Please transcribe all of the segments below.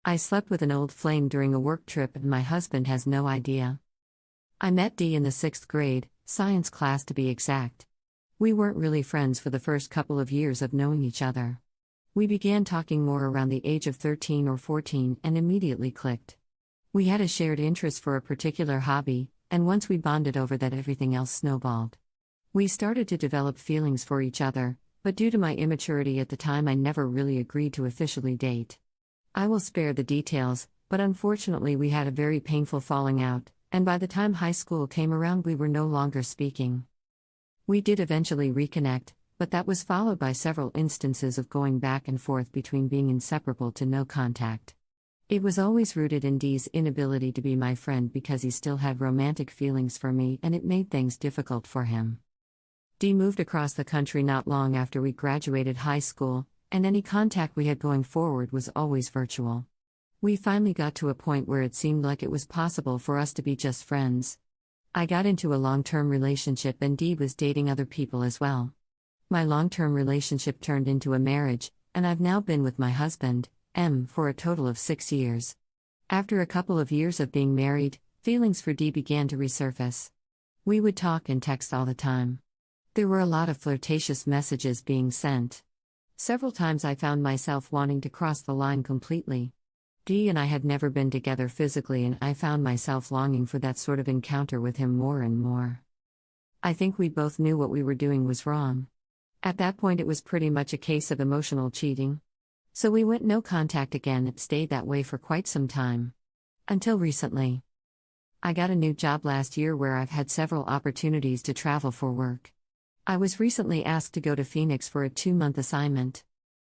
I slept with an old flame during a work trip and my husband has no idea. I met Dee in the 6th grade, science class to be exact. We weren't really friends for the first couple of years of knowing each other. We began talking more around the age of 13 or 14 and immediately clicked. We had a shared interest for a particular hobby, and once we bonded over that, everything else snowballed. We started to develop feelings for each other, but due to my immaturity at the time, I never really agreed to officially date. I will spare the details, but unfortunately we had a very painful falling out, and by the time high school came around we were no longer speaking. We did eventually reconnect, but that was followed by several instances of going back and forth between being inseparable to no contact. It was always rooted in Dee's inability to be my friend because he still had romantic feelings for me and it made things difficult for him. Dee moved across the country not long after we graduated high school, and any contact we had going forward was always virtual. We finally got to a point where it seemed like it was possible for us to be just friends. I got into a long-term relationship and Dee was dating other people as well. My long-term relationship turned into a marriage, and I've now been with my husband, M, for a total of 6 years. After a couple of years of being married, feelings for Dee began to resurface. We would talk and text all the time. There were a lot of flirtatious messages being sent. Several times I found myself wanting to cross the line completely. Dee and I had never been together physically and I found myself longing for that sort of encounter with him more and more. I think we both knew what we were doing was wrong. At that point it was pretty much a case of emotional cheating. So we went no contact again and stayed that way for quite some time. Until recently. I got a new job last year where I've had several opportunities to travel for work. I was recently asked to go to Phoenix for a 2-month assignment.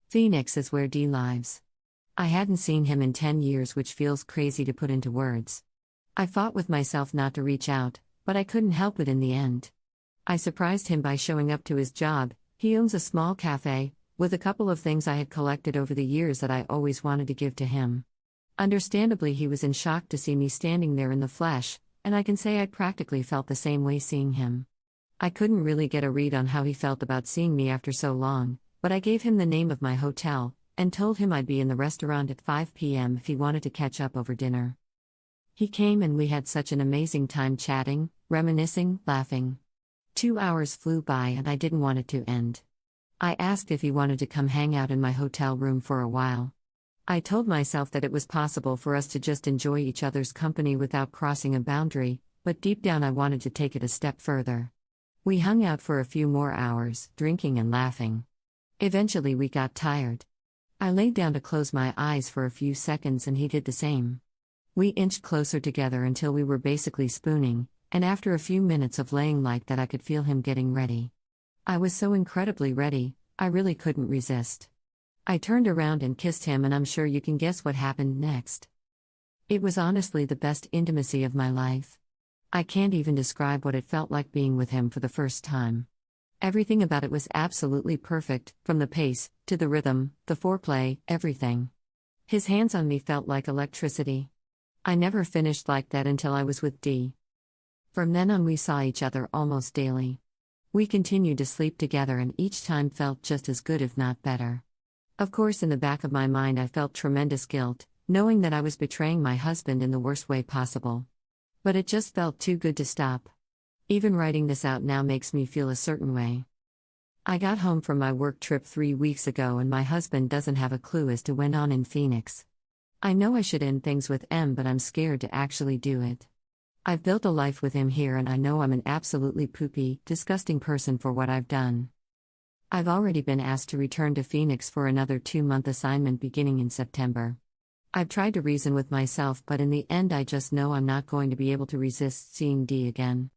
Phoenix is where Dee lives. I hadn't seen him in 10 years, which feels crazy to put into words. I fought with myself not to reach out, but I couldn't help it in the end. I surprised him by showing up to his job. He owns a small cafe, with a couple of things I had collected over the years that I always wanted to give to him. Understandably, he was in shock to see me standing there in the flesh, and I can say I practically felt the same way seeing him. I couldn't really get a read on how he felt about seeing me after so long, but I gave him the name of my hotel, and told him I'd be in the restaurant at 5 p.m. if he wanted to catch up over dinner. He came and we had such an amazing time chatting, reminiscing, laughing. 2 hours flew by and I didn't want it to end. I asked if he wanted to come hang out in my hotel room for a while. I told myself that it was possible for us to just enjoy each other's company without crossing a boundary, but deep down I wanted to take it a step further. We hung out for a few more hours, drinking and laughing. Eventually we got tired. I laid down to close my eyes for a few seconds and he did the same. We inched closer together until we were basically spooning, and after a few minutes of laying like that I could feel him getting ready. I was so incredibly ready, I really couldn't resist. I turned around and kissed him and I'm sure you can guess what happened next. It was honestly the best intimacy of my life. I can't even describe what it felt like being with him for the first time. Everything about it was absolutely perfect, from the pace, to the rhythm, the foreplay, everything. His hands on me felt like electricity. I never finished like that until I was with Dee. From then on we saw each other almost daily. We continued to sleep together and each time felt just as good if not better. Of course in the back of my mind I felt tremendous guilt, knowing that I was betraying my husband in the worst way possible. But it just felt too good to stop. Even writing this out now makes me feel a certain way. I got home from my work trip 3 weeks ago and my husband doesn't have a clue as to when on in Phoenix. I know I should end things with M, but I'm scared to actually do it. I've built a life with him here and I know I'm an absolutely poopy, disgusting person for what I've done. I've already been asked to return to Phoenix for another 2-month assignment beginning in September. I've tried to reason with myself, but in the end I just know I'm not going to be able to resist seeing Dee again.